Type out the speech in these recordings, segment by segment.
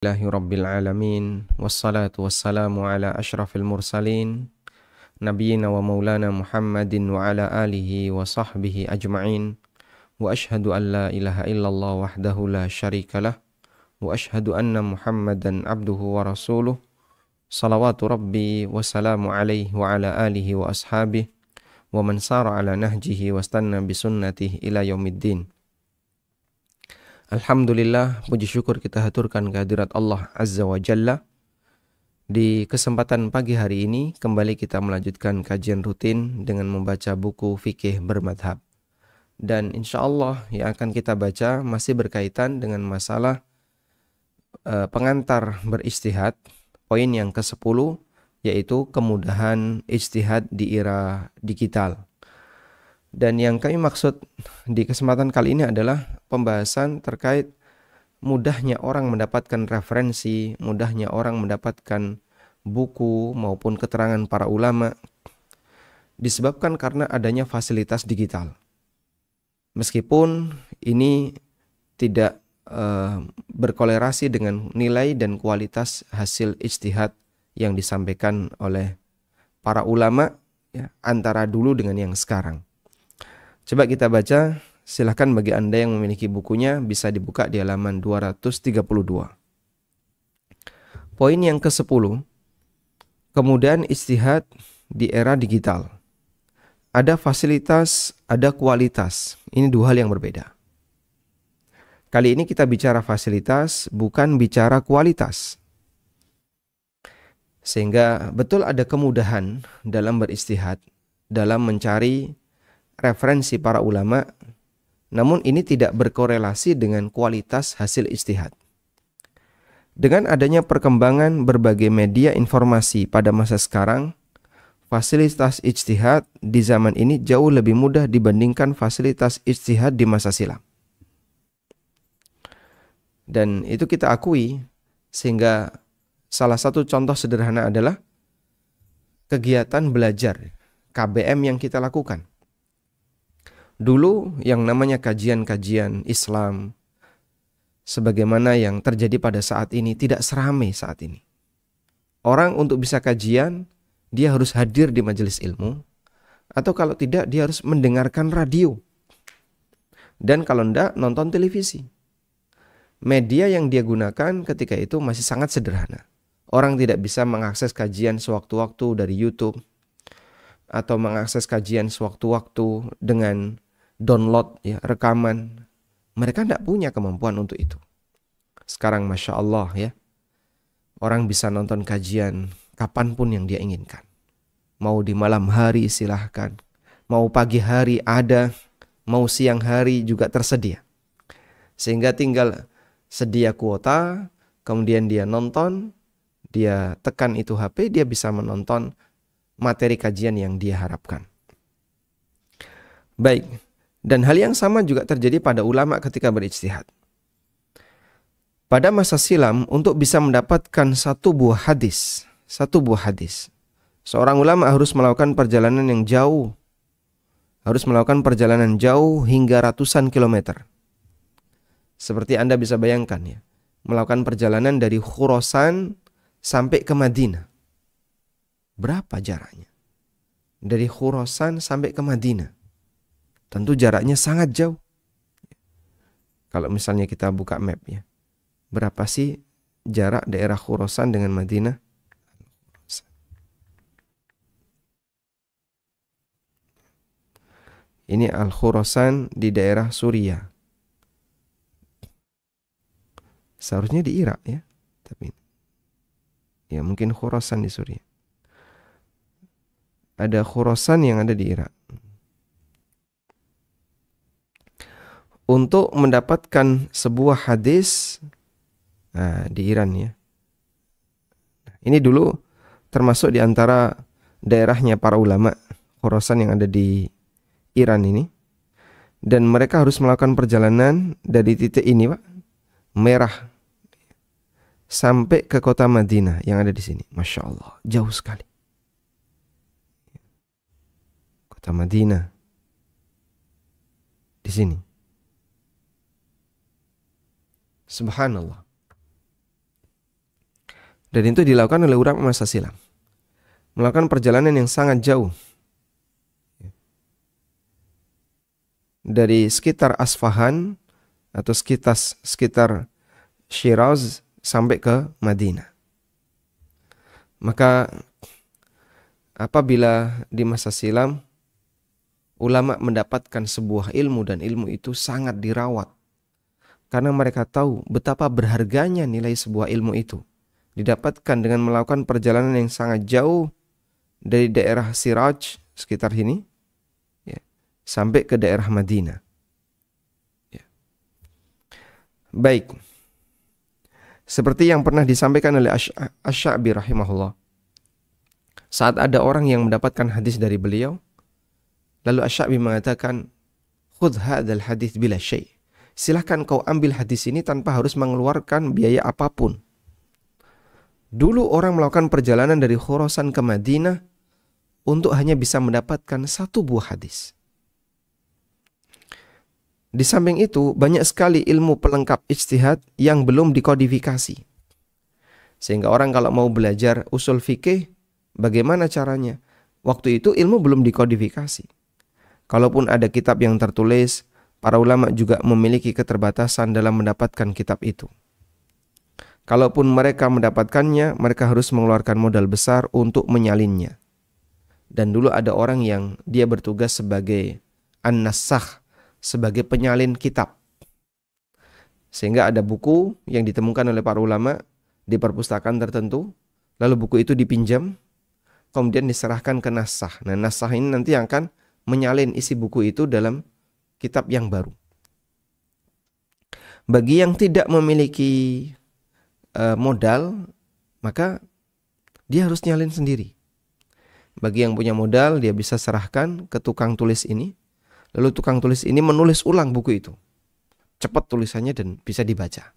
Rabbil alamin wassalatu wassalamu ala asyrafil mursalin nabiyyina wa maulana Muhammadin wa ala alihi wa sahbihi ajma'in wa ashhadu an la ilaha illallah wahdahu la syarikalah wa ashhadu anna Muhammadan abduhu wa rasuluh salawatu rabbi wa salamu alaihi wa ala alihi wa ashabihi wa man sara ala nahjihi wa stanna bisunnatihi ila yaumiddin. Alhamdulillah, puji syukur kita haturkan kehadirat Allah Azza wa Jalla. Di kesempatan pagi hari ini kembali kita melanjutkan kajian rutin dengan membaca buku fikih bermadhab. Dan insya Allah yang akan kita baca masih berkaitan dengan masalah pengantar beristihad. Poin yang ke-10 yaitu kemudahan ijtihad di era digital. Dan yang kami maksud di kesempatan kali ini adalah pembahasan terkait mudahnya orang mendapatkan referensi, mudahnya orang mendapatkan buku maupun keterangan para ulama disebabkan karena adanya fasilitas digital. Meskipun ini tidak berkolerasi dengan nilai dan kualitas hasil ijtihad yang disampaikan oleh para ulama ya, antara dulu dengan yang sekarang. Coba kita baca, silahkan bagi Anda yang memiliki bukunya bisa dibuka di halaman 232. Poin yang ke-10, kemudahan ijtihad di era digital. Ada fasilitas, ada kualitas. Ini dua hal yang berbeda. Kali ini kita bicara fasilitas, bukan bicara kualitas. Sehingga betul ada kemudahan dalam beristihad, dalam mencari referensi para ulama, namun ini tidak berkorelasi dengan kualitas hasil ijtihad. Dengan adanya perkembangan berbagai media informasi pada masa sekarang, fasilitas ijtihad di zaman ini jauh lebih mudah dibandingkan fasilitas ijtihad di masa silam. Dan itu kita akui, sehingga salah satu contoh sederhana adalah kegiatan belajar KBM yang kita lakukan. Dulu yang namanya kajian-kajian Islam sebagaimana yang terjadi pada saat ini tidak seramai saat ini. Orang untuk bisa kajian, dia harus hadir di majelis ilmu, atau kalau tidak dia harus mendengarkan radio. Dan kalau tidak, nonton televisi. Media yang dia gunakan ketika itu masih sangat sederhana. Orang tidak bisa mengakses kajian sewaktu-waktu dari YouTube, atau mengakses kajian sewaktu-waktu dengan download ya, rekaman. Mereka tidak punya kemampuan untuk itu. Sekarang Masya Allah ya, orang bisa nonton kajian kapanpun yang dia inginkan. Mau di malam hari silahkan, mau pagi hari ada, mau siang hari juga tersedia. Sehingga tinggal sedia kuota, kemudian dia nonton, dia tekan itu HP, dia bisa menonton materi kajian yang dia harapkan. Baik. Dan hal yang sama juga terjadi pada ulama ketika berijtihad. Pada masa silam, untuk bisa mendapatkan satu buah hadis, seorang ulama harus melakukan perjalanan yang jauh. Harus melakukan perjalanan jauh hingga ratusan kilometer. Seperti Anda bisa bayangkan ya, melakukan perjalanan dari Khurasan sampai ke Madinah. Berapa jaraknya? Dari Khurasan sampai ke Madinah. Tentu jaraknya sangat jauh. Kalau misalnya kita buka map ya. Berapa sih jarak daerah Khurasan dengan Madinah? Ini Al-Khurasan di daerah Suriah. Seharusnya di Irak ya. Tapi ya mungkin Khurasan di Suriah. Ada Khurasan yang ada di Irak. Untuk mendapatkan sebuah hadis di Iran ya. Ini dulu termasuk di antara daerahnya para ulama Khurasan yang ada di Iran ini. Dan mereka harus melakukan perjalanan dari titik ini Pak, merah, sampai ke kota Madinah yang ada di sini. Masya Allah, jauh sekali. Kota Madinah di sini. Subhanallah. Dan itu dilakukan oleh ulama masa silam. Melakukan perjalanan yang sangat jauh. Dari sekitar Asfahan atau sekitar Shiraz sampai ke Madinah. Maka apabila di masa silam ulama mendapatkan sebuah ilmu dan ilmu itu sangat dirawat, karena mereka tahu betapa berharganya nilai sebuah ilmu itu, didapatkan dengan melakukan perjalanan yang sangat jauh dari daerah Siraj sekitar sini ya, sampai ke daerah Madinah ya. Baik, seperti yang pernah disampaikan oleh Asy-Sya'bi rahimahullah, saat ada orang yang mendapatkan hadis dari beliau, lalu Asy-Sya'bi mengatakan, khudh hadzal hadits bila syai', silahkan kau ambil hadis ini tanpa harus mengeluarkan biaya apapun. Dulu orang melakukan perjalanan dari Khurasan ke Madinah untuk hanya bisa mendapatkan satu buah hadis. Di samping itu, banyak sekali ilmu pelengkap ijtihad yang belum dikodifikasi. Sehingga orang kalau mau belajar usul fikih, bagaimana caranya? Waktu itu ilmu belum dikodifikasi. Kalaupun ada kitab yang tertulis, para ulama juga memiliki keterbatasan dalam mendapatkan kitab itu. Kalaupun mereka mendapatkannya, mereka harus mengeluarkan modal besar untuk menyalinnya. Dan dulu ada orang yang dia bertugas sebagai an-nassakh, sebagai penyalin kitab. Sehingga ada buku yang ditemukan oleh para ulama di perpustakaan tertentu, lalu buku itu dipinjam, kemudian diserahkan ke nassakh. Nah, nassakh ini nanti akan menyalin isi buku itu dalam kitab yang baru. Bagi yang tidak memiliki modal, maka dia harus nyalin sendiri. Bagi yang punya modal, dia bisa serahkan ke tukang tulis ini, lalu tukang tulis ini menulis ulang buku itu. Cepat tulisannya dan bisa dibaca.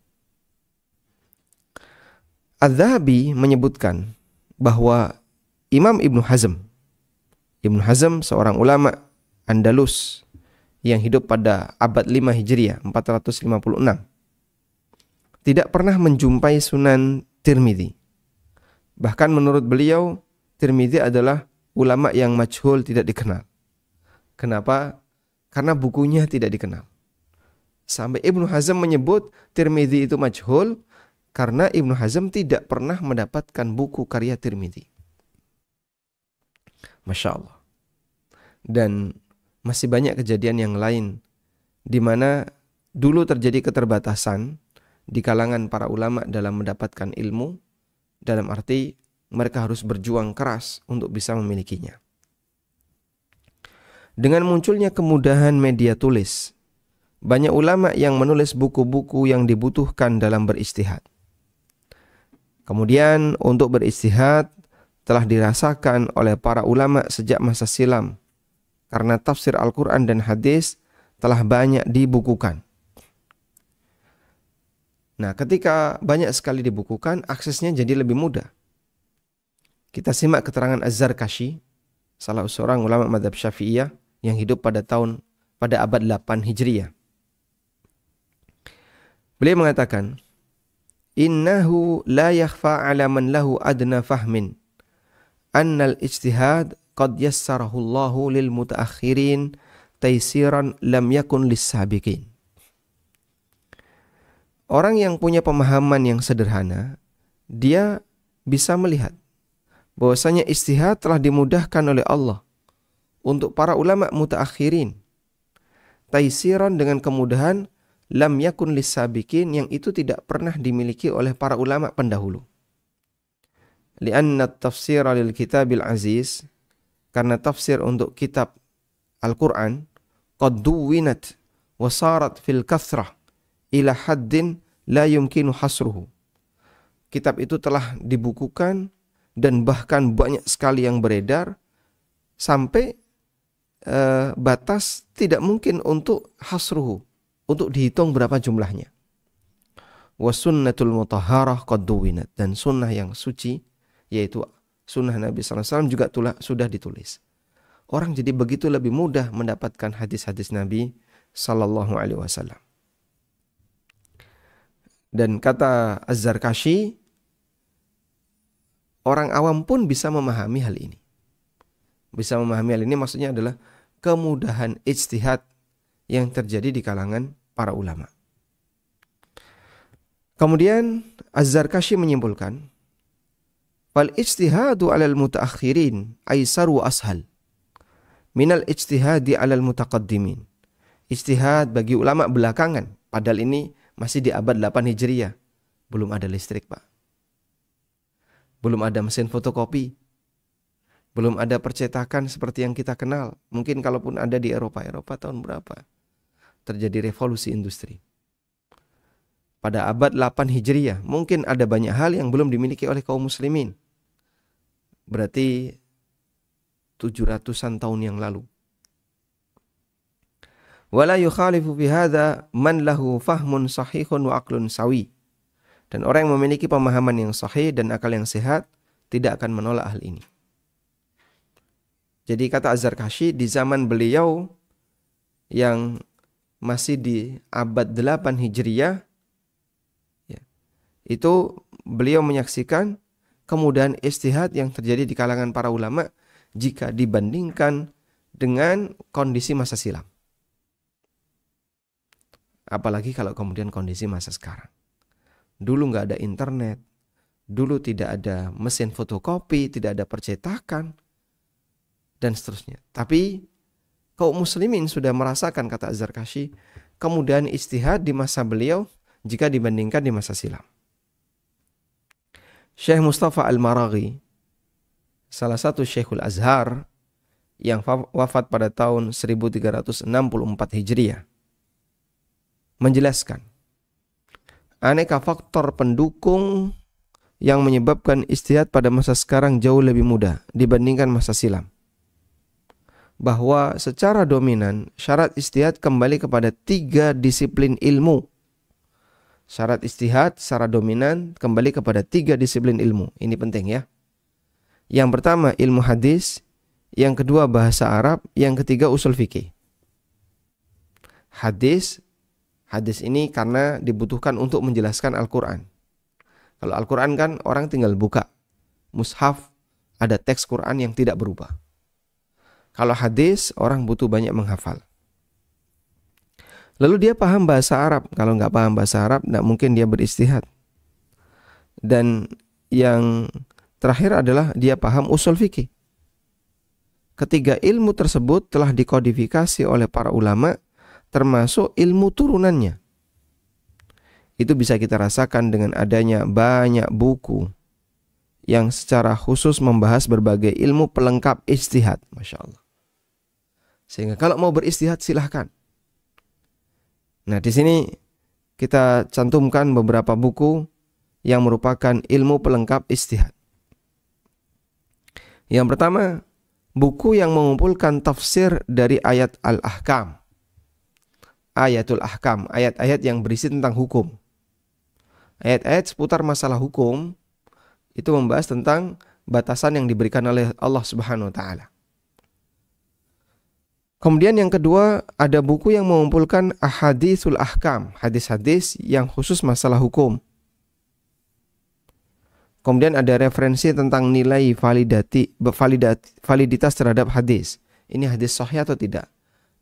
Az-Zahabi menyebutkan bahwa Imam Ibnu Hazm seorang ulama Andalus yang hidup pada abad 5 Hijriah 456, tidak pernah menjumpai Sunan Tirmidzi. Bahkan menurut beliau, Tirmidzi adalah ulama yang majhul, tidak dikenal. Kenapa? Karena bukunya tidak dikenal. Sampai Ibnu Hazm menyebut Tirmidzi itu majhul karena Ibnu Hazm tidak pernah mendapatkan buku karya Tirmidzi. Masya Allah. Dan masih banyak kejadian yang lain di mana dulu terjadi keterbatasan di kalangan para ulama dalam mendapatkan ilmu, dalam arti mereka harus berjuang keras untuk bisa memilikinya. Dengan munculnya kemudahan media tulis, banyak ulama yang menulis buku-buku yang dibutuhkan dalam beristihad. Kemudian untuk beristihad telah dirasakan oleh para ulama sejak masa silam, karena tafsir Al-Quran dan hadis telah banyak dibukukan. Nah, ketika banyak sekali dibukukan, aksesnya jadi lebih mudah. Kita simak keterangan Az-Zarkashi, salah seorang ulama mazhab Syafi'iyah yang hidup pada abad 8 Hijriah. Beliau mengatakan, "Innahu la yakhfa 'ala man lahu adna fahmin annal ijtihad qad yassarahu Allahu lil mutaakhirin taysiran lam yakun lis-sabiqin." Orang yang punya pemahaman yang sederhana, dia bisa melihat bahwasanya ijtihad telah dimudahkan oleh Allah untuk para ulama mutaakhirin. Taysiran dengan kemudahan lam yakun lis-sabiqin, yang itu tidak pernah dimiliki oleh para ulama pendahulu. Li'anna at-tafsira lil kitabil aziz, karena tafsir untuk kitab Al-Quran qad duwinat wa sarat fil kathrah ila haddin la yumkinu hasruhu. Kitab itu telah dibukukan dan bahkan banyak sekali yang beredar sampai batas tidak mungkin untuk hasruhu, untuk dihitung berapa jumlahnya. Wa sunnatul mutahharah qad duwinat, dan sunnah yang suci yaitu sunnah Nabi SAW juga sudah ditulis. Orang jadi begitu lebih mudah mendapatkan hadis-hadis Nabi SAW. Dan kata Az-Zarkashi, orang awam pun bisa memahami hal ini. Bisa memahami hal ini maksudnya adalah kemudahan ijtihad yang terjadi di kalangan para ulama. Kemudian Az-Zarkashi menyimpulkan, fal ijtihadu 'alal mutaakhirin aisaru ashal minal ijtihadi 'alal mutaqaddimin. Ijtihad bagi ulama belakangan, padahal ini masih di abad 8 Hijriah. Belum ada listrik, Pak. Belum ada mesin fotokopi. Belum ada percetakan seperti yang kita kenal. Mungkin kalaupun ada di Eropa tahun berapa? Terjadi revolusi industri. Pada abad 8 Hijriah, mungkin ada banyak hal yang belum dimiliki oleh kaum muslimin. Berarti 700-an tahun yang lalu. Wala yukhalifu fi hadza man lahu fahmun sahihun wa aqlun sawi. Dan orang yang memiliki pemahaman yang sahih dan akal yang sehat tidak akan menolak hal ini. Jadi kata Az-Zarkashi, di zaman beliau yang masih di abad 8 Hijriah, ya, itu beliau menyaksikan kemudahan ijtihad yang terjadi di kalangan para ulama jika dibandingkan dengan kondisi masa silam. Apalagi kalau kemudian kondisi masa sekarang. Dulu nggak ada internet, dulu tidak ada mesin fotokopi, tidak ada percetakan, dan seterusnya. Tapi kaum muslimin sudah merasakan, kata Az-Zarkashi, kemudahan ijtihad di masa beliau jika dibandingkan di masa silam. Syekh Mustafa Al-Maraghi, salah satu Syekhul Azhar yang wafat pada tahun 1364 Hijriah, menjelaskan aneka faktor pendukung yang menyebabkan ijtihad pada masa sekarang jauh lebih mudah dibandingkan masa silam. Bahwa secara dominan syarat ijtihad kembali kepada 3 disiplin ilmu. Syarat ijtihad secara dominan kembali kepada 3 disiplin ilmu. Ini penting ya. Yang pertama ilmu hadis, yang kedua bahasa Arab, yang ketiga usul fikih. Hadis ini karena dibutuhkan untuk menjelaskan Al-Quran. Kalau Al-Quran kan orang tinggal buka mushaf, ada teks Quran yang tidak berubah. Kalau hadis, orang butuh banyak menghafal. Lalu dia paham bahasa Arab. Kalau nggak paham bahasa Arab, nggak mungkin dia berijtihad. Dan yang terakhir adalah dia paham usul fikih. Ketiga ilmu tersebut telah dikodifikasi oleh para ulama, termasuk ilmu turunannya. Itu bisa kita rasakan dengan adanya banyak buku yang secara khusus membahas berbagai ilmu pelengkap ijtihad. Masya Allah. Sehingga kalau mau beristihad silahkan. Nah, di sini kita cantumkan beberapa buku yang merupakan ilmu pelengkap ijtihad. Yang pertama, buku yang mengumpulkan tafsir dari ayat Al-Ahkam. Ayatul Ahkam, ayat-ayat yang berisi tentang hukum. Ayat-ayat seputar masalah hukum itu membahas tentang batasan yang diberikan oleh Allah Subhanahu wa taala. Kemudian yang kedua, ada buku yang mengumpulkan ahaditsul ahkam, hadis-hadis yang khusus masalah hukum. Kemudian ada referensi tentang nilai validitas terhadap hadis. Ini hadis sahih atau tidak?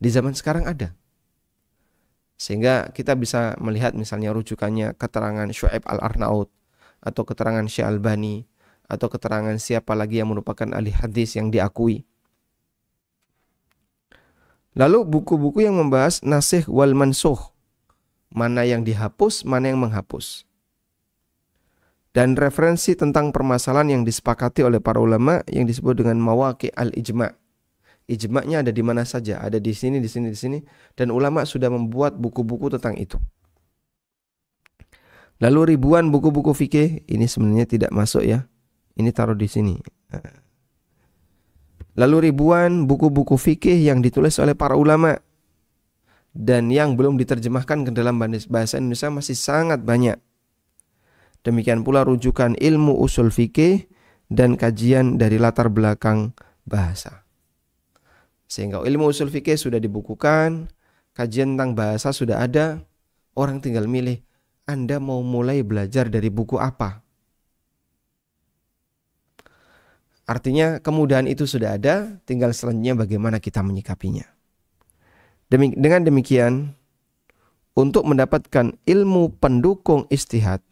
Di zaman sekarang ada. Sehingga kita bisa melihat misalnya rujukannya keterangan Syu'aib Al-Arnaud, atau keterangan Syekh Albani, atau keterangan siapa lagi yang merupakan ahli hadis yang diakui. Lalu buku-buku yang membahas nasikh wal mansukh, mana yang dihapus, mana yang menghapus. Dan referensi tentang permasalahan yang disepakati oleh para ulama yang disebut dengan mawaqi' al-ijma'. Ijma'nya ada di mana saja, ada di sini, di sini, di sini, dan ulama sudah membuat buku-buku tentang itu. Lalu ribuan buku-buku fikih, ini sebenarnya tidak masuk ya. Ini taruh di sini. Lalu ribuan buku-buku fikih yang ditulis oleh para ulama dan yang belum diterjemahkan ke dalam bahasa Indonesia masih sangat banyak. Demikian pula rujukan ilmu usul fikih dan kajian dari latar belakang bahasa. Sehingga ilmu usul fikih sudah dibukukan, kajian tentang bahasa sudah ada, orang tinggal milih, Anda mau mulai belajar dari buku apa? Artinya kemudahan itu sudah ada, tinggal selanjutnya bagaimana kita menyikapinya. Dengan demikian, untuk mendapatkan ilmu pendukung ijtihad,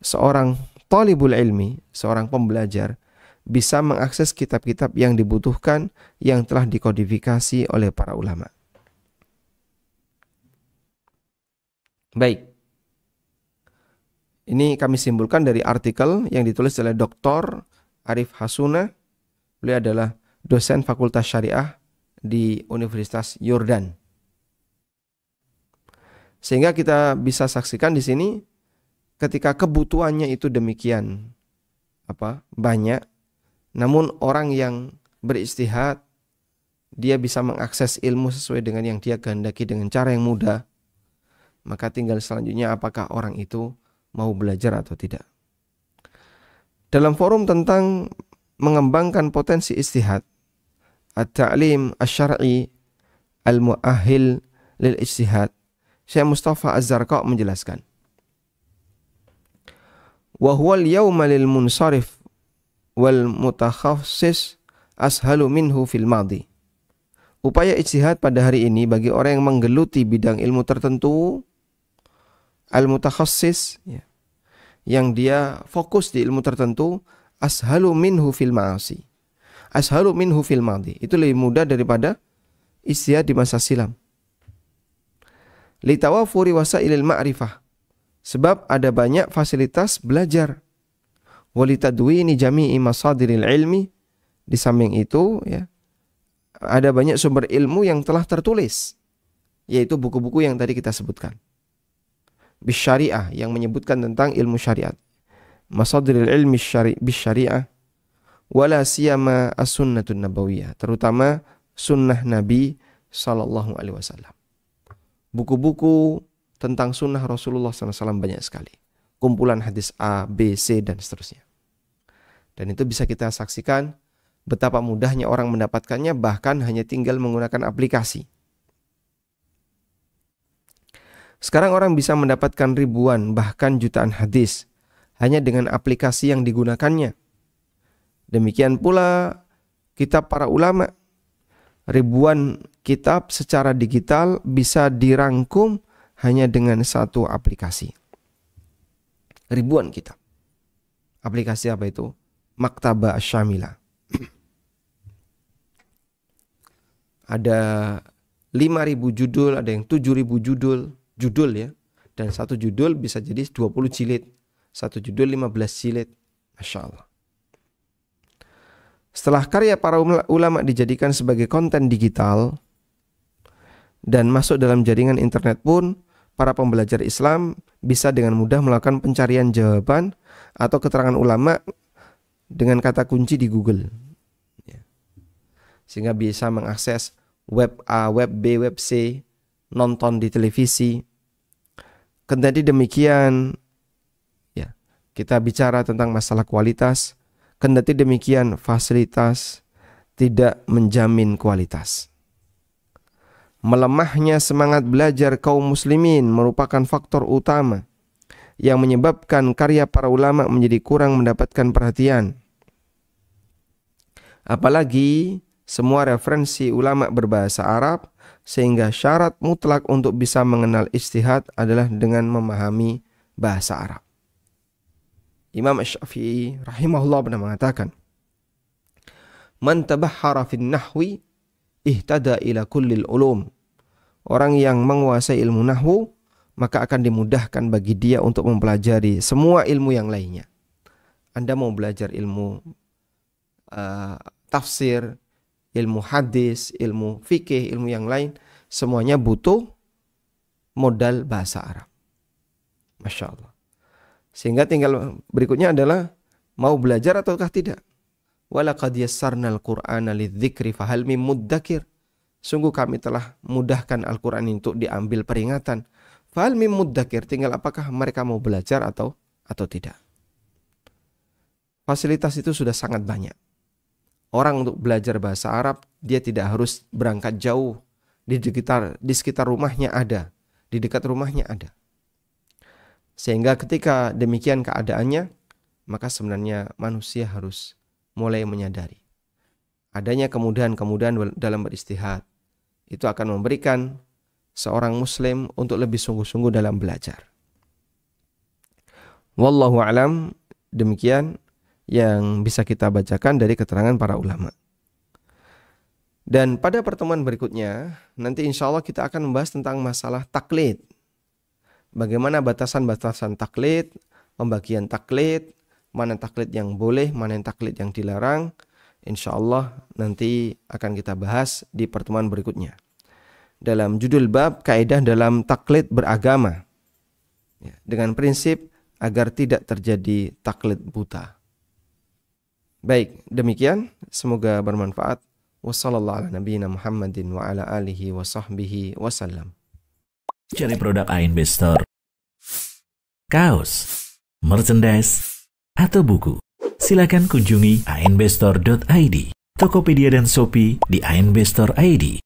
seorang thalibul ilmi, seorang pembelajar, bisa mengakses kitab-kitab yang dibutuhkan yang telah dikodifikasi oleh para ulama. Baik. Ini kami simpulkan dari artikel yang ditulis oleh Dr. Arif Hasuna. Beliau adalah dosen Fakultas Syariah di Universitas Yordan. Sehingga kita bisa saksikan di sini ketika kebutuhannya itu demikian banyak, namun orang yang berijtihad dia bisa mengakses ilmu sesuai dengan yang dia kehendaki dengan cara yang mudah, maka tinggal selanjutnya apakah orang itu mau belajar atau tidak. Dalam forum tentang mengembangkan potensi ijtihad, at-ta'lim asy-syar'i al-mu'ahhil lil ijtihad, Syekh Mustafa Az-Zarqa menjelaskan, wa huwa al-yawma lil munsharif wal mutakhassis ashalu minhu fil madi. Upaya ijtihad pada hari ini bagi orang yang menggeluti bidang ilmu tertentu, al-mutakhassis, yang dia fokus di ilmu tertentu, ashalu minhu fil ma'asi. Ashalu minhu fil madi. Itu lebih mudah daripada ijtihad di masa silam. Litawafuri wasailil ma'rifah. Sebab ada banyak fasilitas belajar. Walitadwini jami'i masadiril ilmi. Di samping itu, ada banyak sumber ilmu yang telah tertulis, yaitu buku-buku yang tadi kita sebutkan. Bisyariah, yang menyebutkan tentang ilmu syariat. Masadiril ilmi bisyariah. Wala siyama as-sunnatun nabawiyah. Terutama sunnah Nabi Sallallahu Alaihi Wasallam. Buku-buku tentang sunnah Rasulullah SAW banyak sekali. Kumpulan hadis A, B, C, dan seterusnya. Dan itu bisa kita saksikan betapa mudahnya orang mendapatkannya, bahkan hanya tinggal menggunakan aplikasi. Sekarang orang bisa mendapatkan ribuan, bahkan jutaan hadis hanya dengan aplikasi yang digunakannya. Demikian pula kitab para ulama. Ribuan kitab secara digital bisa dirangkum hanya dengan satu aplikasi. Ribuan kitab. Aplikasi apa itu? Maktabah Asy-Syamilah. Ada 5.000 judul, ada yang 7.000 judul ya. Dan satu judul bisa jadi 20 jilid. Satu judul 15 jilid. Masya Allah. Setelah karya para ulama dijadikan sebagai konten digital dan masuk dalam jaringan internet pun, para pembelajar Islam bisa dengan mudah melakukan pencarian jawaban atau keterangan ulama dengan kata kunci di Google. Sehingga bisa mengakses web A, web B, web C, nonton di televisi. Kendati demikian, kita bicara tentang masalah kualitas. Kendati demikian, fasilitas tidak menjamin kualitas. Melemahnya semangat belajar kaum muslimin merupakan faktor utama yang menyebabkan karya para ulama menjadi kurang mendapatkan perhatian. Apalagi semua referensi ulama berbahasa Arab, sehingga syarat mutlak untuk bisa mengenal ijtihad adalah dengan memahami bahasa Arab. Imam Asy-Syafi'i rahimahullah pernah mengatakan, "Man tabahhara fin nahwi ihtada ila kullil ulum." Orang yang menguasai ilmu nahwu, maka akan dimudahkan bagi dia untuk mempelajari semua ilmu yang lainnya. Anda mau belajar ilmu tafsir, ilmu hadis, ilmu fikih, ilmu yang lain, semuanya butuh modal bahasa Arab. Masya Allah. Sehingga tinggal berikutnya adalah mau belajar ataukah tidak. Walaqad yassarnal Qur'ana lidzikri fahal mim muddakir. Sungguh kami telah mudahkan Al-Qur'an untuk diambil peringatan. Fahal mim muddakir, tinggal apakah mereka mau belajar atau tidak. Fasilitas itu sudah sangat banyak. Orang untuk belajar bahasa Arab, dia tidak harus berangkat jauh. Di sekitar rumahnya ada, di dekat rumahnya ada. Sehingga ketika demikian keadaannya, maka sebenarnya manusia harus mulai menyadari adanya kemudahan-kemudahan dalam beristihad. Itu akan memberikan seorang muslim untuk lebih sungguh-sungguh dalam belajar. Wallahu alam, demikian yang bisa kita bacakan dari keterangan para ulama. Dan pada pertemuan berikutnya, nanti insya Allah kita akan membahas tentang masalah taklid. Bagaimana batasan-batasan taklid, pembagian taklid, mana taklid yang boleh, mana yang taklid yang dilarang. Insya Allah nanti akan kita bahas di pertemuan berikutnya. Dalam judul bab kaidah dalam taklid beragama, ya, dengan prinsip agar tidak terjadi taklid buta. Baik, demikian. Semoga bermanfaat. Wassallallahu ala nabiyina Muhammadin wa ala alihi wa sahbihi wasallam. Cari produk ANB Store, kaos, merchandise, atau buku. Silakan kunjungi anbstore.id, Tokopedia dan Shopee di ANB Store ID.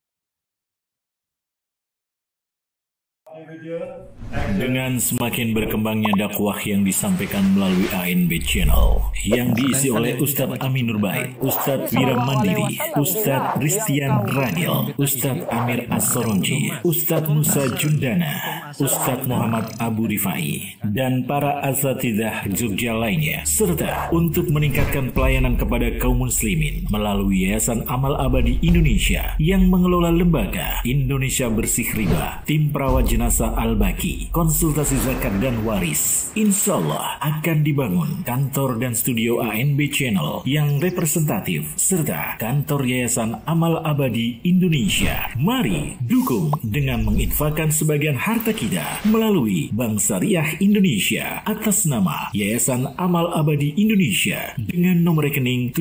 Dengan semakin berkembangnya dakwah yang disampaikan melalui ANB Channel yang diisi oleh Ustadz Amin Nurbaid, Ustadz Wira Mandiri, Ustadz Ristian Radil, Ustadz Amir As-Soronji, Ustadz Musa Jundana, Ustadz Muhammad Abu Rifai, dan para asatidzah Jogja lainnya, serta untuk meningkatkan pelayanan kepada kaum muslimin melalui Yayasan Amal Abadi Indonesia yang mengelola lembaga Indonesia Bersih Riba, tim perawat jenazah Al-Baqi, konsultasi zakat dan waris. Insya Allah akan dibangun kantor dan studio ANB Channel yang representatif serta kantor Yayasan Amal Abadi Indonesia. Mari dukung dengan menginfakkan sebagian harta kita melalui Bank Syariah Indonesia atas nama Yayasan Amal Abadi Indonesia dengan nomor rekening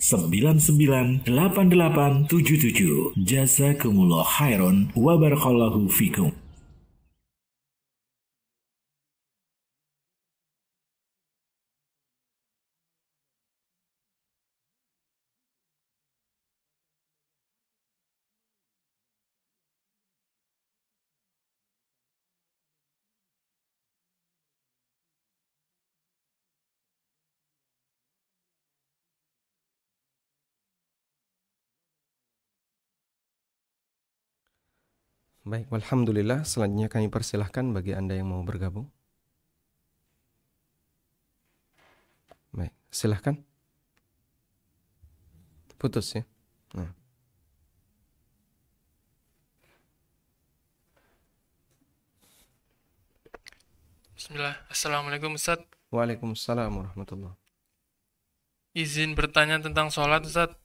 7441998877. Jazakumullah khairan wa barakallahu fikum. Baik, alhamdulillah. Selanjutnya kami persilahkan bagi Anda yang mau bergabung. Baik, silahkan. Putus ya. Nah. Bismillah. Assalamualaikum Ustaz. Waalaikumsalam warahmatullahi. Izin bertanya tentang sholat Ustaz.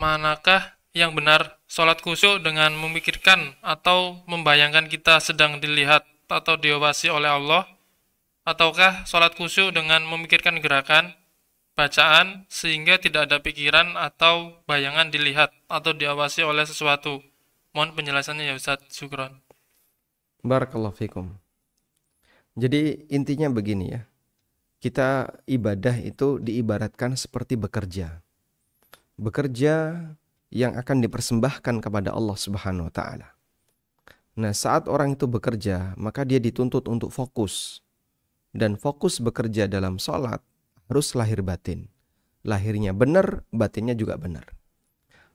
Manakah yang benar, sholat khusyuk dengan memikirkan atau membayangkan kita sedang dilihat atau diawasi oleh Allah, ataukah sholat khusyuk dengan memikirkan gerakan, bacaan, sehingga tidak ada pikiran atau bayangan dilihat atau diawasi oleh sesuatu? Mohon penjelasannya ya Ustaz. Syukron. Barakallahu fikum. Jadi intinya begini ya. Kita ibadah itu diibaratkan seperti bekerja. Bekerja yang akan dipersembahkan kepada Allah Subhanahu wa taala. Nah, saat orang itu bekerja, maka dia dituntut untuk fokus. Dan fokus bekerja dalam sholat harus lahir batin. Lahirnya benar, batinnya juga benar.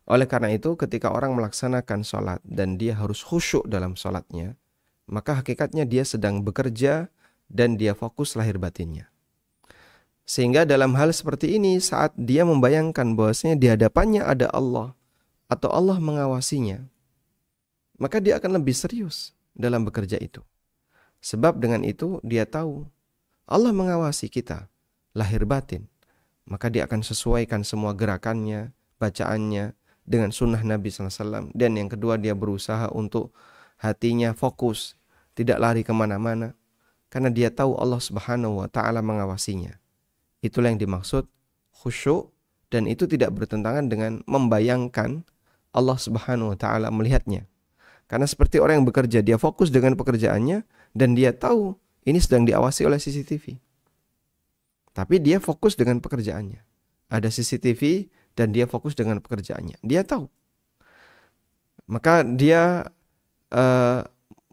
Oleh karena itu, ketika orang melaksanakan sholat dan dia harus khusyuk dalam sholatnya, maka hakikatnya dia sedang bekerja dan dia fokus lahir batinnya. Sehingga dalam hal seperti ini, saat dia membayangkan bahwasanya di hadapannya ada Allah, atau Allah mengawasinya, maka dia akan lebih serius dalam bekerja itu. Sebab dengan itu dia tahu Allah mengawasi kita, lahir batin. Maka dia akan sesuaikan semua gerakannya, bacaannya dengan sunnah Nabi SAW. Dan yang kedua, dia berusaha untuk hatinya fokus, tidak lari kemana-mana. Karena dia tahu Allah Subhanahu wa ta'ala mengawasinya. Itulah yang dimaksud khusyuk, dan itu tidak bertentangan dengan membayangkan Allah Subhanahu wa ta'ala melihatnya. Karena seperti orang yang bekerja, dia fokus dengan pekerjaannya dan dia tahu ini sedang diawasi oleh CCTV. Tapi dia fokus dengan pekerjaannya. Ada CCTV dan dia fokus dengan pekerjaannya. Dia tahu. Maka dia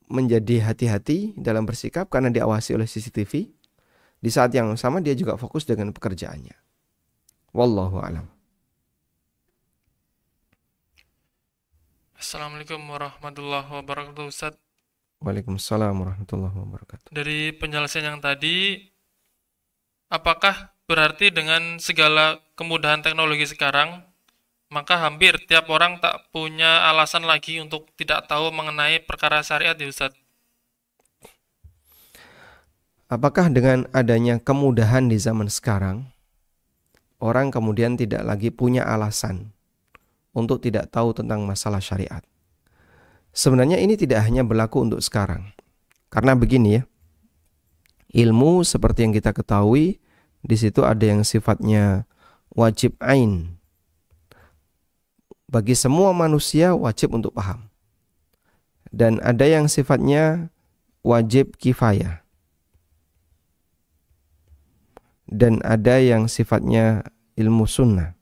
menjadi hati-hati dalam bersikap karena diawasi oleh CCTV. Di saat yang sama dia juga fokus dengan pekerjaannya. Wallahu a'lam. Assalamualaikum warahmatullahi wabarakatuh, Ustaz. Waalaikumsalam warahmatullahi wabarakatuh. Dari penjelasan yang tadi, apakah berarti dengan segala kemudahan teknologi sekarang, maka hampir tiap orang tak punya alasan lagi untuk tidak tahu mengenai perkara syariat ya Ustaz? Apakah dengan adanya kemudahan di zaman sekarang, orang kemudian tidak lagi punya alasan untuk tidak tahu tentang masalah syariat? Sebenarnya ini tidak hanya berlaku untuk sekarang. Karena begini ya, ilmu seperti yang kita ketahui, di situ ada yang sifatnya wajib ain. Bagi semua manusia wajib untuk paham. Dan ada yang sifatnya wajib kifayah. Dan ada yang sifatnya ilmu sunnah.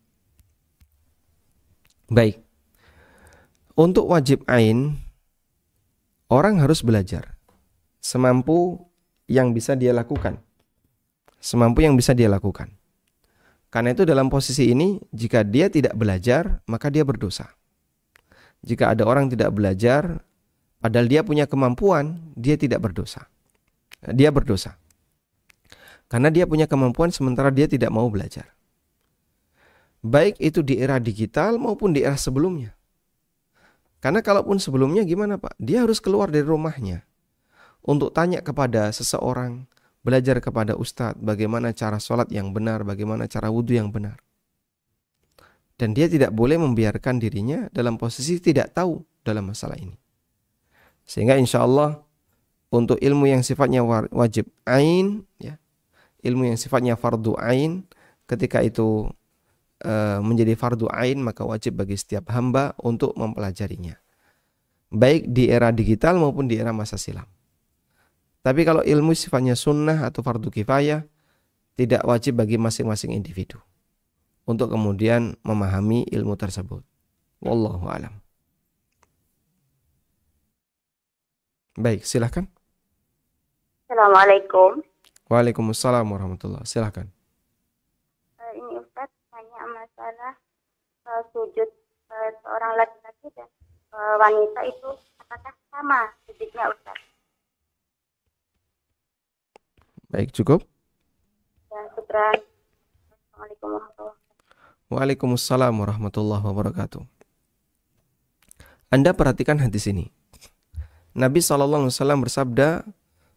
Baik. Untuk wajib ain, orang harus belajar semampu yang bisa dia lakukan. Semampu yang bisa dia lakukan. Karena itu dalam posisi ini, jika dia tidak belajar, maka dia berdosa. Jika ada orang tidak belajar, padahal dia punya kemampuan, dia tidak berdosa. Dia berdosa. Karena dia punya kemampuan sementara dia tidak mau belajar. Baik itu di era digital maupun di era sebelumnya. Karena kalaupun sebelumnya gimana Pak? Dia harus keluar dari rumahnya untuk tanya kepada seseorang, belajar kepada ustadz bagaimana cara sholat yang benar, bagaimana cara wudhu yang benar. Dan dia tidak boleh membiarkan dirinya dalam posisi tidak tahu dalam masalah ini. Sehingga insya Allah untuk ilmu yang sifatnya wajib ain, ya, ilmu yang sifatnya fardu ain, ketika itu menjadi fardu ain, maka wajib bagi setiap hamba untuk mempelajarinya. Baik di era digital maupun di era masa silam. Tapi kalau ilmu sifatnya sunnah atau fardu kifayah, tidak wajib bagi masing-masing individu untuk kemudian memahami ilmu tersebut. Wallahu a'lam. Baik, silahkan. Assalamualaikum. Waalaikumsalam warahmatullahi wabarakatuh. Silahkan. Ini Ustaz tanya masalah sujud seorang laki-laki dan wanita itu apakah sama sujudnya Ustaz? Baik, cukup. Ya, syukran. Assalamualaikum warahmatullahi wabarakatuh. Waalaikumsalam warahmatullahi wabarakatuh. Anda perhatikan hadis ini. Nabi SAW bersabda,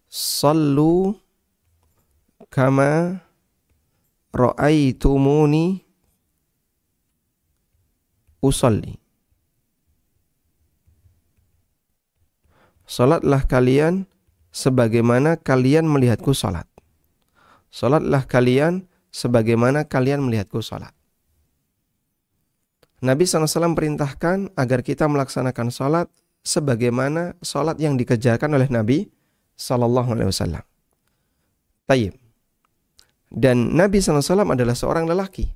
"Sallu kama ra'aitumuni usalli." Salatlah kalian sebagaimana kalian melihatku salat. Salatlah kalian sebagaimana kalian melihatku salat. Nabi SAW perintahkan agar kita melaksanakan salat sebagaimana salat yang dikerjakan oleh Nabi SAW. Tayyib. Dan Nabi SAW adalah seorang lelaki.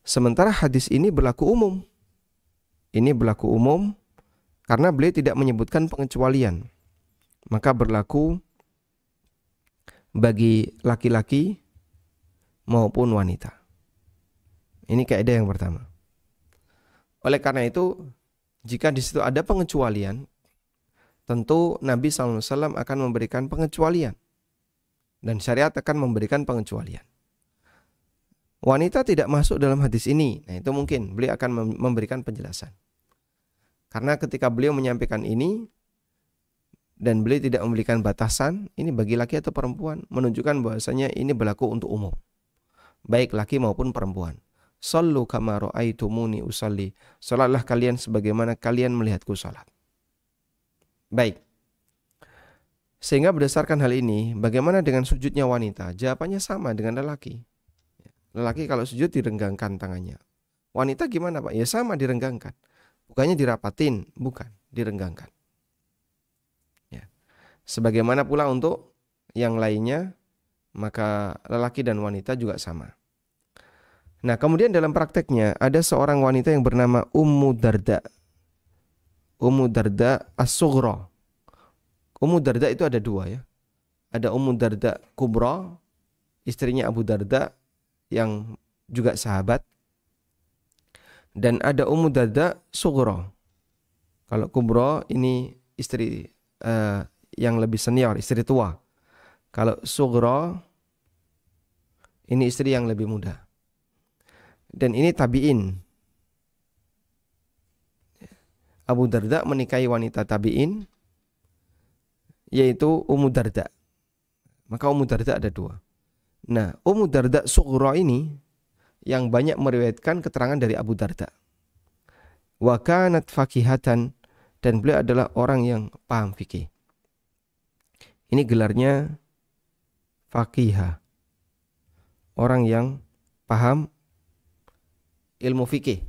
Sementara hadis ini berlaku umum. Ini berlaku umum karena beliau tidak menyebutkan pengecualian. Maka berlaku bagi laki-laki maupun wanita. Ini kaidah yang pertama. Oleh karena itu, jika di situ ada pengecualian, tentu Nabi SAW akan memberikan pengecualian. Dan syariat akan memberikan pengecualian. Wanita tidak masuk dalam hadis ini. Nah, itu mungkin beliau akan memberikan penjelasan. Karena ketika beliau menyampaikan ini, dan beliau tidak memberikan batasan, ini bagi laki atau perempuan, menunjukkan bahwasanya ini berlaku untuk umum. Baik laki maupun perempuan. Sallu kama ra'aitumuni usalli. Salatlah kalian sebagaimana kalian melihatku salat. Baik. Sehingga berdasarkan hal ini, bagaimana dengan sujudnya wanita? Jawabannya sama dengan lelaki. Lelaki kalau sujud direnggangkan tangannya. Wanita gimana Pak? Ya sama direnggangkan. Bukannya dirapatin, bukan, direnggangkan. Ya. Sebagaimana pula untuk yang lainnya, maka lelaki dan wanita juga sama. Nah, kemudian dalam prakteknya ada seorang wanita yang bernama Ummu Darda. Ummu Darda As-Sughra. Ummu Darda itu ada dua ya. Ada Ummu Darda Kubra, istrinya Abu Darda yang juga sahabat. Dan ada Ummu Darda Sughra. Kalau Kubra ini istri yang lebih senior, istri tua. Kalau Sughra ini istri yang lebih muda. Dan ini tabi'in. Abu Darda menikahi wanita tabi'in, yaitu Ummu Darda. Maka Ummu Darda ada dua. Nah, Ummu Darda Sughra ini yang banyak meriwayatkan keterangan dari Abu Darda. Wa kanat faqihatan, dan beliau adalah orang yang paham fikih. Ini gelarnya faqihah. Orang yang paham ilmu fikih,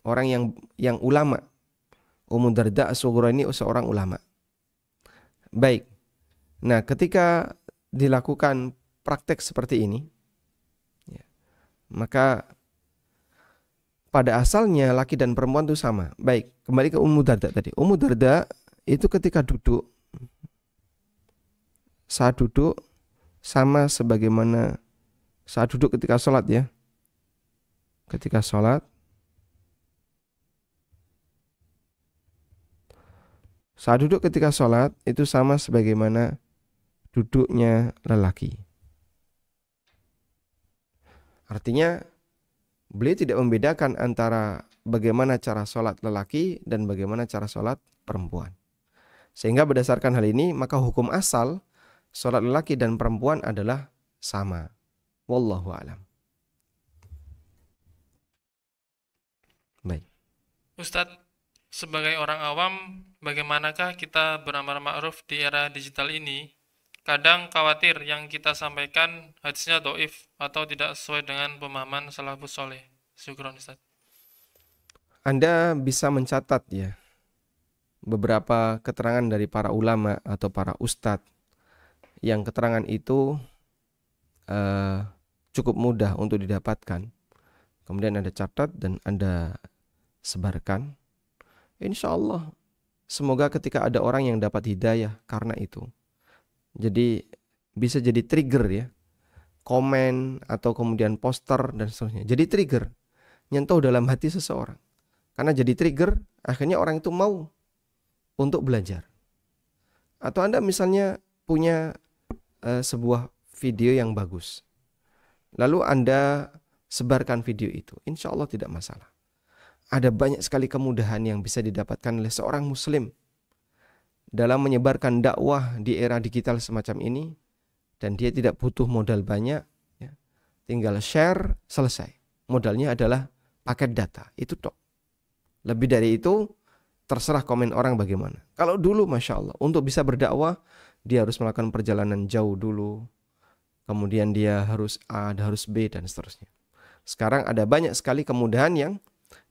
orang yang ulama. Ummu Darda Sughra ini seorang ulama. Baik. Nah, ketika dilakukan praktek seperti ini, maka pada asalnya laki dan perempuan itu sama. Baik, kembali ke Ummu Darda tadi. Ummu Darda itu ketika duduk, saat duduk sama sebagaimana saat duduk ketika sholat ya. Ketika sholat, saat duduk ketika sholat itu sama sebagaimana duduknya lelaki. Artinya beliau tidak membedakan antara bagaimana cara sholat lelaki dan bagaimana cara sholat perempuan. Sehingga berdasarkan hal ini maka hukum asal sholat lelaki dan perempuan adalah sama. Wallahu a'lam. Baik. Ustadz, sebagai orang awam, bagaimanakah kita beramar ma'ruf di era digital ini? Kadang khawatir yang kita sampaikan hadisnya dhaif atau tidak sesuai dengan pemahaman salafus soleh. Syukron Ustaz. Anda bisa mencatat ya beberapa keterangan dari para ulama atau para ustadz yang keterangan itu cukup mudah untuk didapatkan. Kemudian Anda catat dan Anda sebarkan. Insya Allah semoga ketika ada orang yang dapat hidayah karena itu, jadi bisa jadi trigger ya, komen atau kemudian poster dan seterusnya. Jadi trigger, nyentuh dalam hati seseorang. Karena jadi trigger, akhirnya orang itu mau untuk belajar. Atau Anda misalnya punya sebuah video yang bagus, lalu Anda sebarkan video itu, insya Allah tidak masalah. Ada banyak sekali kemudahan yang bisa didapatkan oleh seorang muslim dalam menyebarkan dakwah di era digital semacam ini, dan dia tidak butuh modal banyak ya. Tinggal share, selesai. Modalnya adalah paket data, itu tok. Lebih dari itu terserah komen orang bagaimana. Kalau dulu Masya Allah untuk bisa berdakwah dia harus melakukan perjalanan jauh dulu, kemudian dia harus A, harus B dan seterusnya. Sekarang ada banyak sekali kemudahan yang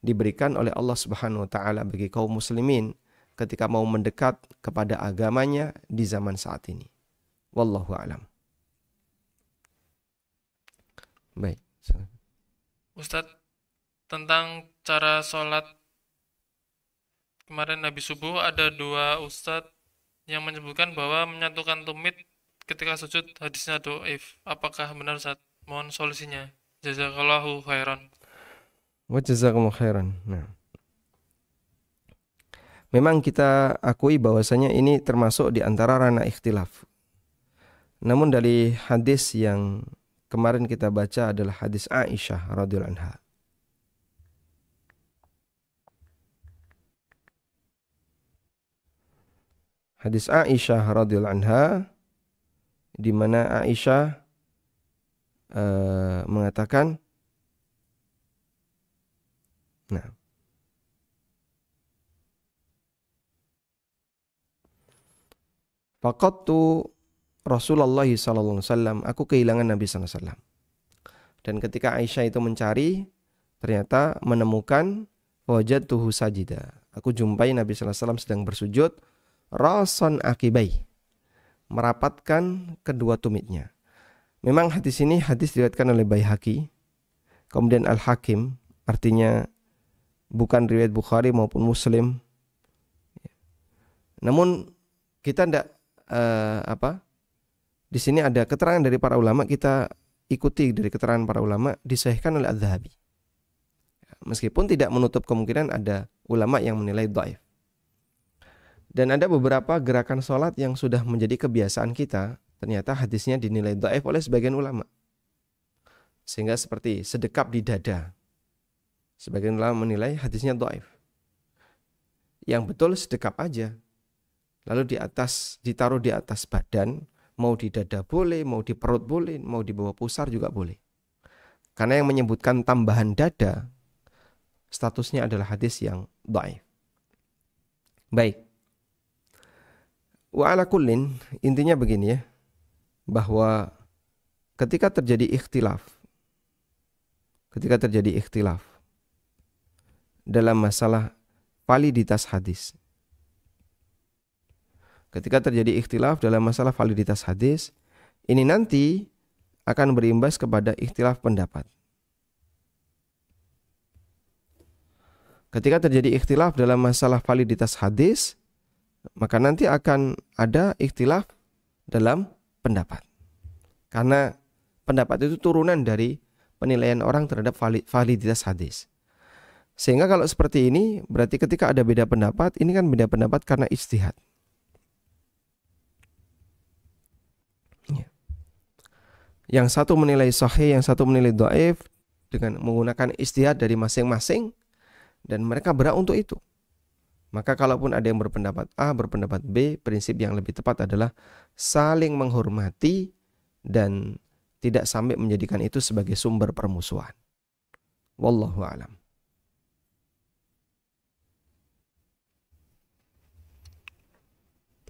diberikan oleh Allah Subhanahu wa taala bagi kaum muslimin ketika mau mendekat kepada agamanya di zaman saat ini. Wallahu a'lam. Baik. Ustadz, tentang cara sholat kemarin habis subuh ada dua ustadz yang menyebutkan bahwa menyatukan tumit ketika sujud hadisnya dhaif. Apakah benar Ustadz? Mohon solusinya. Jazakallahu khairan. Wa jazakumullahu khairan. Nah, memang kita akui bahwasanya ini termasuk di antara ranah ikhtilaf. Namun dari hadis yang kemarin kita baca adalah hadis Aisyah radhiyallahu anha. Hadis Aisyah radhiyallahu anha di mana Aisyah mengatakan, nah, faqattu Rasulullah sallallahu alaihi wasallam, aku kehilangan Nabi sallallahu alaihi wasallam. Dan ketika Aisyah itu mencari, ternyata menemukan wajadtuhu sajida. Aku jumpai Nabi sallallahu alaihi wasallam sedang bersujud, rasan akibai, merapatkan kedua tumitnya. Memang hadis ini hadis diriwayatkan oleh Baihaqi, kemudian Al-Hakim, artinya bukan riwayat Bukhari maupun Muslim. Namun kita tidak di sini ada keterangan dari para ulama, kita ikuti dari keterangan para ulama, disahihkan oleh Adz-Dzahabi. Meskipun tidak menutup kemungkinan ada ulama yang menilai dhaif. Dan ada beberapa gerakan sholat yang sudah menjadi kebiasaan kita, ternyata hadisnya dinilai dhaif oleh sebagian ulama. Sehingga seperti sedekap di dada, sebagian ulama menilai hadisnya dhaif. Yang betul sedekap aja, lalu ditaruh di atas badan, mau di dada boleh, mau di perut boleh, mau di bawah pusar juga boleh. Karena yang menyebutkan tambahan dada, statusnya adalah hadis yang dhaif. Baik. Wa ala kullin, intinya begini ya, bahwa ketika terjadi ikhtilaf dalam masalah validitas hadis. Ketika terjadi ikhtilaf dalam masalah validitas hadis, ini nanti akan berimbas kepada ikhtilaf pendapat. Ketika terjadi ikhtilaf dalam masalah validitas hadis, maka nanti akan ada ikhtilaf dalam pendapat. Karena pendapat itu turunan dari penilaian orang terhadap validitas hadis. Sehingga kalau seperti ini, berarti ketika ada beda pendapat, ini kan beda pendapat karena ijtihad. Yang satu menilai sahih, yang satu menilai dhaif dengan menggunakan ijtihad dari masing-masing, dan mereka berhak untuk itu. Maka kalaupun ada yang berpendapat A, berpendapat B, prinsip yang lebih tepat adalah saling menghormati dan tidak sampai menjadikan itu sebagai sumber permusuhan. Wallahu a'lam.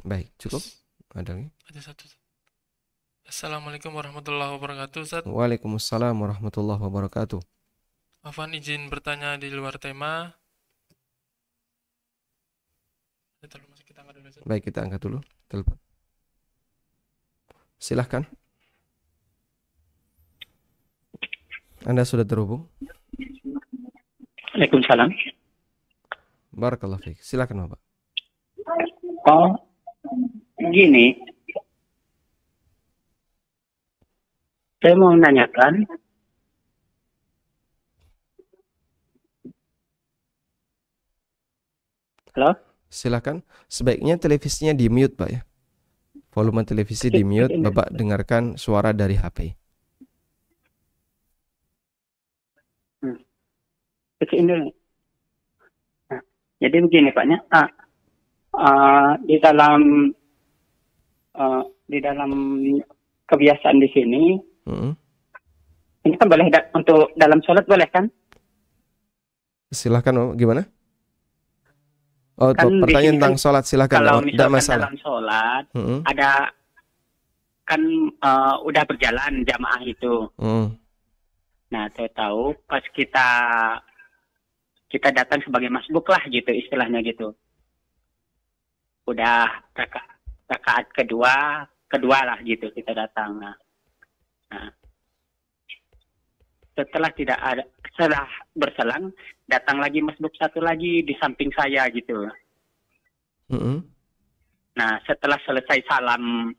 Baik, cukup? Ada lagi? Ada satu. Assalamualaikum warahmatullahi wabarakatuh, Ustaz. Waalaikumsalam warahmatullahi wabarakatuh. Afwan, izin bertanya di luar tema. Baik, kita angkat dulu telepon. Silahkan. Anda sudah terhubung. Waalaikumsalam. Barakallahu fiik. Silakan, Bapak. Oh, gini. Saya mau menanyakan. Halo? Silakan. Sebaiknya televisinya di mute, Pak ya. Volume televisi di mute, Bapak dengarkan suara dari HP. Kecil dulu. Nah, jadi begini Paknya. Di dalam kebiasaan di sini, ini kan boleh untuk dalam sholat boleh kan? Silakan, gimana? Oh, kan pertanyaan tentang sholat, silakan. Kalau tidak misalkan masalah. dalam sholat ada kan udah berjalan jamaah itu. Nah, tahu pas kita datang sebagai masbuk lah gitu istilahnya gitu. Udah rakaat kedua lah gitu kita datang. Nah, setelah berselang datang lagi masbuk satu lagi di samping saya gitu. Nah, setelah selesai salam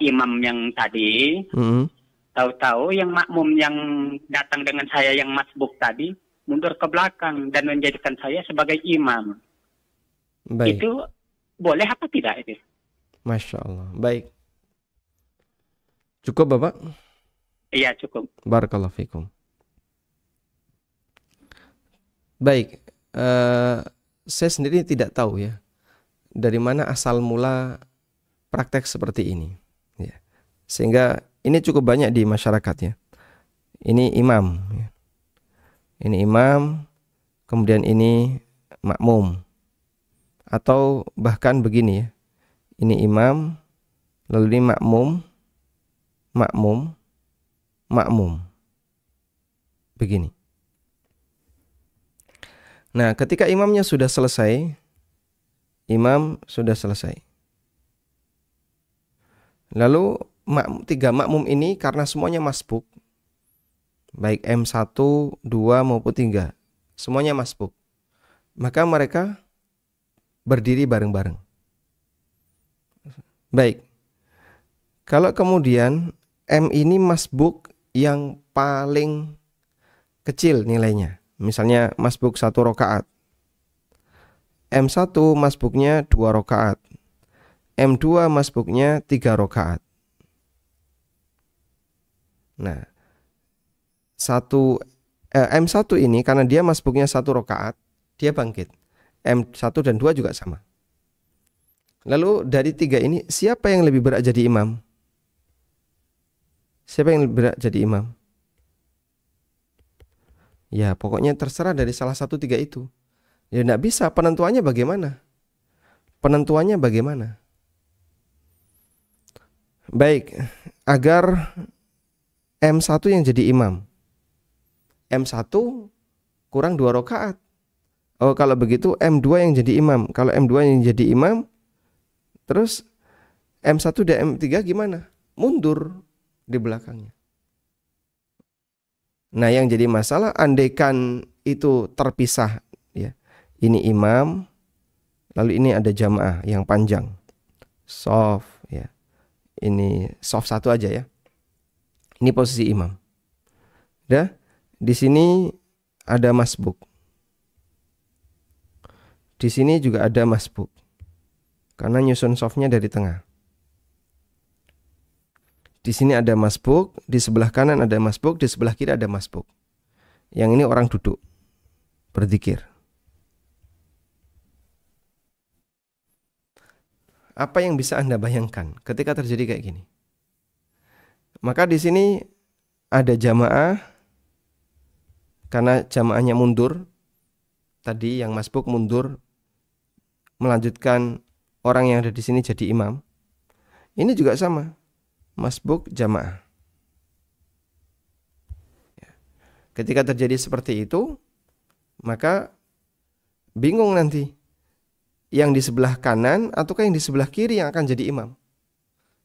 imam yang tadi, tahu-tahu yang makmum yang datang dengan saya yang masbuk tadi mundur ke belakang dan menjadikan saya sebagai imam. Baik. Itu boleh apa tidak itu? Masya Allah. Baik. Cukup, Bapak? Iya, cukup. Barakallahu fikum. Baik. Saya sendiri tidak tahu ya dari mana asal mula praktek seperti ini. Ya. Sehingga ini cukup banyak di masyarakat ya. Ini imam. Ya. Ini imam, kemudian ini makmum. Atau bahkan begini ya. Ini imam, lalu ini makmum. Begini. Nah, ketika imamnya sudah selesai, lalu tiga makmum ini karena semuanya masbuk, baik M1, 2 maupun 3, semuanya masbuk, maka mereka berdiri bareng-bareng. Baik, Kalau kemudian M ini masbuk yang paling kecil nilainya, misalnya masbuk 1 rakaat, M1 masbuknya 2 rakaat, M2 masbuknya 3 rakaat. Nah, M1 ini karena dia masbuknya 1 rakaat, dia bangkit. M1 dan 2 juga sama. Lalu dari 3 ini siapa yang lebih berat jadi imam? Siapa yang lebih berat jadi imam? Ya pokoknya terserah dari salah satu 3 itu. Ya tidak bisa, penentuannya bagaimana? Penentuannya bagaimana? Baik, agar M1 yang jadi imam, M1 kurang 2 rakaat. Oh kalau begitu M2 yang jadi imam. Kalau M2 yang jadi imam, terus M1 dan M3 gimana? Mundur di belakangnya. Nah yang jadi masalah andaikan itu terpisah ya. Ini imam, lalu ini ada jamaah yang panjang, shaf ya. Ini shaf 1 aja ya. Ini posisi imam. Dah, di sini ada masbuk. Di sini juga ada masbuk. Karena nyusun shafnya dari tengah. Di sini ada masbuk, di sebelah kanan ada masbuk, di sebelah kiri ada masbuk. Yang ini orang duduk berzikir. Apa yang bisa Anda bayangkan ketika terjadi kayak gini? Maka di sini ada jamaah, karena jamaahnya mundur. Tadi yang masbuk mundur, melanjutkan orang yang ada di sini jadi imam. Ini juga sama. Masbuk jamaah. Ketika terjadi seperti itu, maka bingung nanti yang di sebelah kanan ataukah yang di sebelah kiri yang akan jadi imam.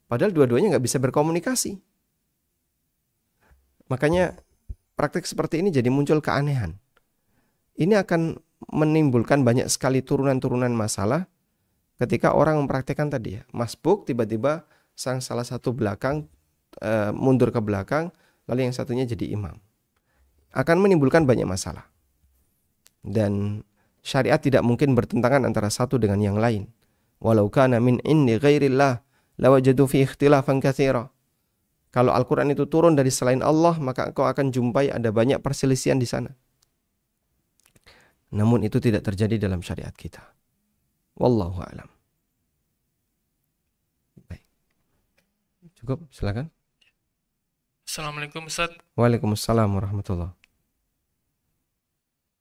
Padahal dua-duanya nggak bisa berkomunikasi. Makanya praktik seperti ini jadi muncul keanehan. Ini akan menimbulkan banyak sekali turunan-turunan masalah ketika orang mempraktikkan tadi ya. Masbuk tiba-tiba salah satu belakang mundur ke belakang, lalu yang satunya jadi imam. Akan menimbulkan banyak masalah. Dan syariat tidak mungkin bertentangan antara satu dengan yang lain. Walau kana min indi ghairillah lawajadu fi ikhtilafan katsira. Kalau Al-Qur'an itu turun dari selain Allah, maka engkau akan jumpai ada banyak perselisihan di sana. Namun itu tidak terjadi dalam syariat kita. Wallahu a'lam. Cukup, silakan. Assalamualaikum Ustaz. Waalaikumsalam warahmatullahi.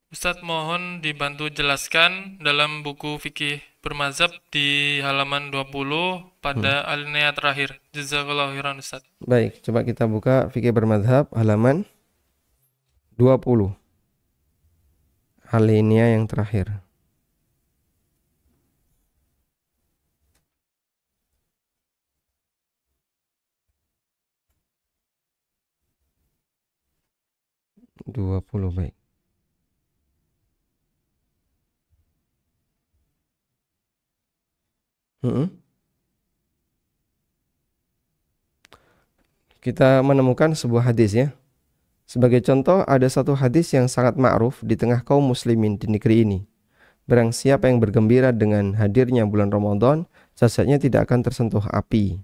Ustaz mohon dibantu jelaskan dalam buku fikih bermazhab di halaman 20 pada alinea terakhir. Jazakallahu khairan Ustaz. Baik, coba kita buka fikih bermazhab halaman 20. Alinea yang terakhir. Baik. Kita menemukan sebuah hadis ya. Sebagai contoh, ada satu hadis yang sangat ma'ruf di tengah kaum muslimin di negeri ini. Barang siapa yang bergembira dengan hadirnya bulan Ramadan, jasadnya tidak akan tersentuh api.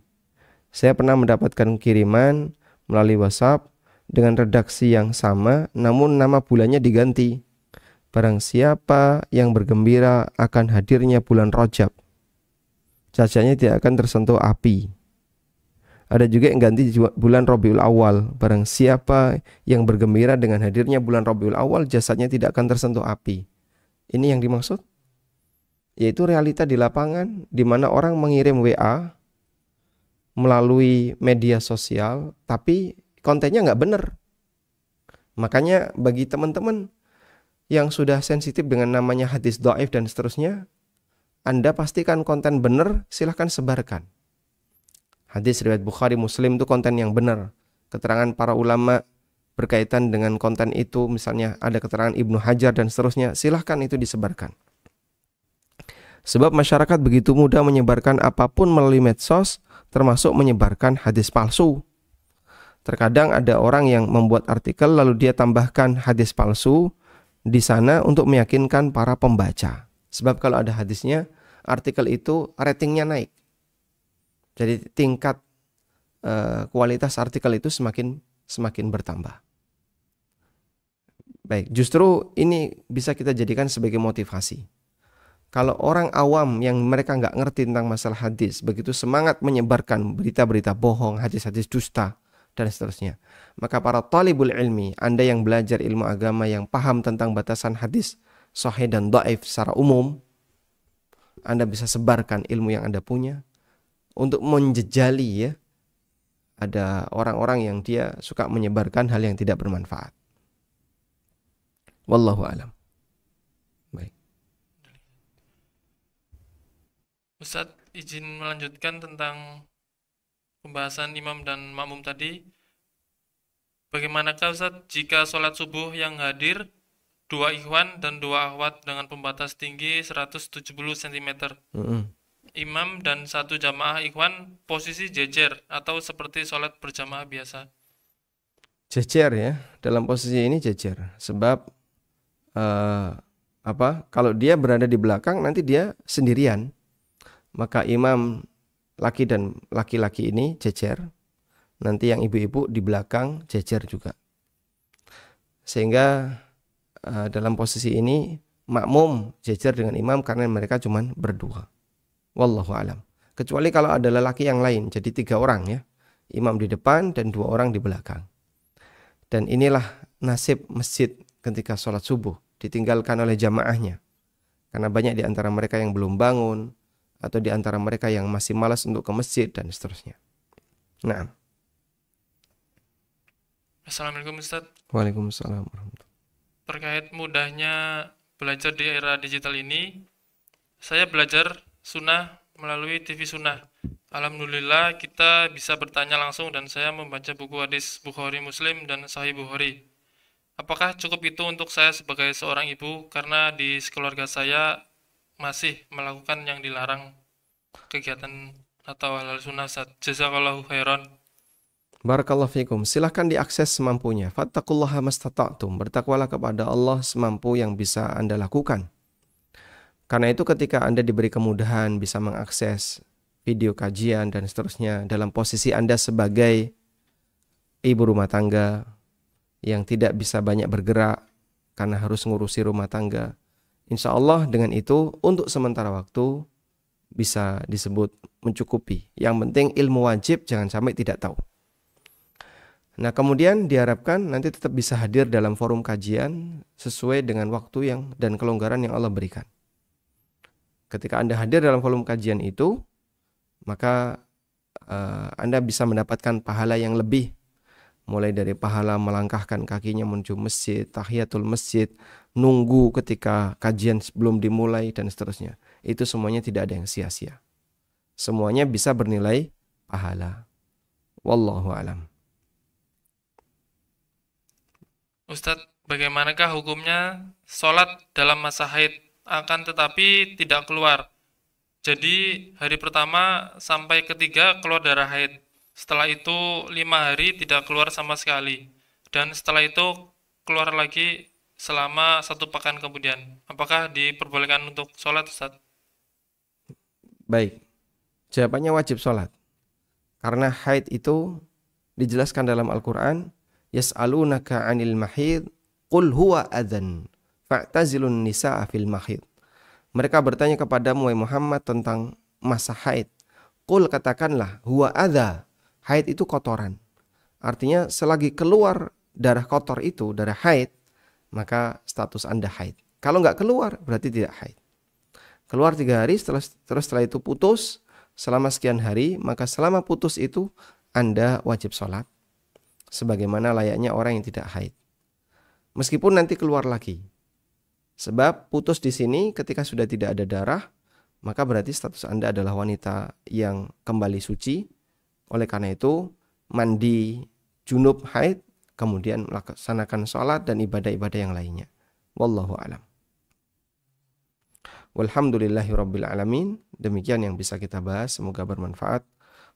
Saya pernah mendapatkan kiriman melalui WhatsApp dengan redaksi yang sama, namun nama bulannya diganti. Barang siapa yang bergembira akan hadirnya bulan Rajab, jasadnya tidak akan tersentuh api. Ada juga yang ganti bulan Rabiul Awal. Barang siapa yang bergembira dengan hadirnya bulan Rabiul Awal, jasadnya tidak akan tersentuh api. Ini yang dimaksud, yaitu realita di lapangan, di mana orang mengirim WA melalui media sosial, tapi kontennya nggak benar. Makanya bagi teman-teman yang sudah sensitif dengan namanya hadis dhaif dan seterusnya, Anda pastikan konten benar, silahkan sebarkan. Hadis riwayat Bukhari Muslim itu konten yang benar. Keterangan para ulama berkaitan dengan konten itu, misalnya ada keterangan Ibnu Hajar dan seterusnya, silahkan itu disebarkan. Sebab masyarakat begitu mudah menyebarkan apapun melalui medsos termasuk menyebarkan hadis palsu. Terkadang ada orang yang membuat artikel lalu dia tambahkan hadis palsu di sana untuk meyakinkan para pembaca. Sebab kalau ada hadisnya, artikel itu ratingnya naik. Jadi tingkat kualitas artikel itu semakin bertambah. Baik, justru ini bisa kita jadikan sebagai motivasi. Kalau orang awam yang mereka nggak ngerti tentang masalah hadis, begitu semangat menyebarkan berita-berita bohong, hadis-hadis dusta, dan seterusnya. Maka para talibul ilmi, Anda yang belajar ilmu agama, yang paham tentang batasan hadis sahih dan dhaif secara umum, Anda bisa sebarkan ilmu yang Anda punya untuk menjejali ya. Ada orang-orang yang dia suka menyebarkan hal yang tidak bermanfaat. Wallahu a'lam. Baik. Ustadz, izin melanjutkan tentang pembahasan imam dan makmum tadi. Bagaimanakah Ustadz jika sholat subuh yang hadir 2 ikhwan dan 2 akhwat dengan pembatas tinggi 170 cm. Imam dan 1 jamaah ikhwan posisi jejer atau seperti sholat berjamaah biasa? Jejer ya, dalam posisi ini jejer. Sebab kalau dia berada di belakang nanti dia sendirian. Maka imam laki dan laki-laki ini jejer. Nanti yang ibu-ibu di belakang jejer juga. Sehingga dalam posisi ini makmum jejer dengan imam karena mereka cuma berdua. Wallahu alam. Kecuali kalau ada lelaki yang lain, jadi 3 orang ya. Imam di depan dan 2 orang di belakang. Dan inilah nasib masjid ketika sholat subuh ditinggalkan oleh jamaahnya. Karena banyak di antara mereka yang belum bangun, atau di antara mereka yang masih malas untuk ke masjid dan seterusnya. Nah. Assalamualaikum Ustaz. Waalaikumsalam. Terkait mudahnya belajar di era digital ini, saya belajar sunnah melalui TV sunnah. Alhamdulillah kita bisa bertanya langsung dan saya membaca buku hadis Bukhari Muslim dan Sahih Bukhari. Apakah cukup itu untuk saya sebagai seorang ibu karena di keluarga saya masih melakukan yang dilarang kegiatan atau halal sunnah? Jazakallahu khairan. Barakallahu fikum. Silahkan diakses semampunya. Fattaqullaha mastata'tum. Bertakwalah kepada Allah semampu yang bisa Anda lakukan. Karena itu ketika Anda diberi kemudahan bisa mengakses video kajian dan seterusnya dalam posisi Anda sebagai ibu rumah tangga yang tidak bisa banyak bergerak karena harus ngurusi rumah tangga, insya Allah dengan itu untuk sementara waktu bisa disebut mencukupi. Yang penting ilmu wajib jangan sampai tidak tahu. Nah kemudian diharapkan nanti tetap bisa hadir dalam forum kajian sesuai dengan waktu dan kelonggaran yang Allah berikan. Ketika Anda hadir dalam forum kajian itu, maka Anda bisa mendapatkan pahala yang lebih. Mulai dari pahala melangkahkan kakinya menuju masjid, tahiyatul masjid, nunggu ketika kajian sebelum dimulai dan seterusnya. Itu semuanya tidak ada yang sia-sia. Semuanya bisa bernilai pahala. Wallahu alam. Ustadz, bagaimanakah hukumnya sholat dalam masa haid akan tetapi tidak keluar? Jadi hari pertama sampai ketiga keluar darah haid. Setelah itu 5 hari tidak keluar sama sekali. Dan setelah itu keluar lagi selama 1 pekan kemudian. Apakah diperbolehkan untuk sholat, Ustaz? Baik. Jawabannya wajib sholat. Karena haid itu dijelaskan dalam Al-Quran. Yas'alunaka 'anil mahid qul huwa adzan fa'tazilun nisaa fil mahid. Mereka bertanya kepadamu wahai Muhammad tentang masa haid. Qul katakanlah huwa adza. Haid itu kotoran. Artinya selagi keluar darah kotor itu, darah haid, maka status Anda haid. Kalau nggak keluar berarti tidak haid. Keluar 3 hari terus setelah itu putus selama sekian hari, maka selama putus itu Anda wajib sholat. Sebagaimana layaknya orang yang tidak haid. Meskipun nanti keluar lagi. Sebab putus di sini ketika sudah tidak ada darah, maka berarti status Anda adalah wanita yang kembali suci. Oleh karena itu, mandi junub haid, kemudian melaksanakan sholat dan ibadah-ibadah yang lainnya. Wallahu a'lam. Walhamdulillahirabbil alamin. Demikian yang bisa kita bahas, semoga bermanfaat.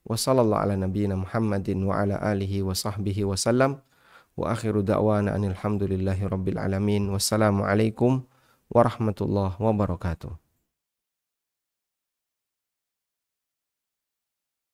Wa sallallahu ala nabiyyina Muhammadin wa ala alihi wa sahbihi wa sallam. Wa akhiru da'wana anil hamdulillahi rabbil alamin. Wassalamualaikum warahmatullahi wabarakatuh.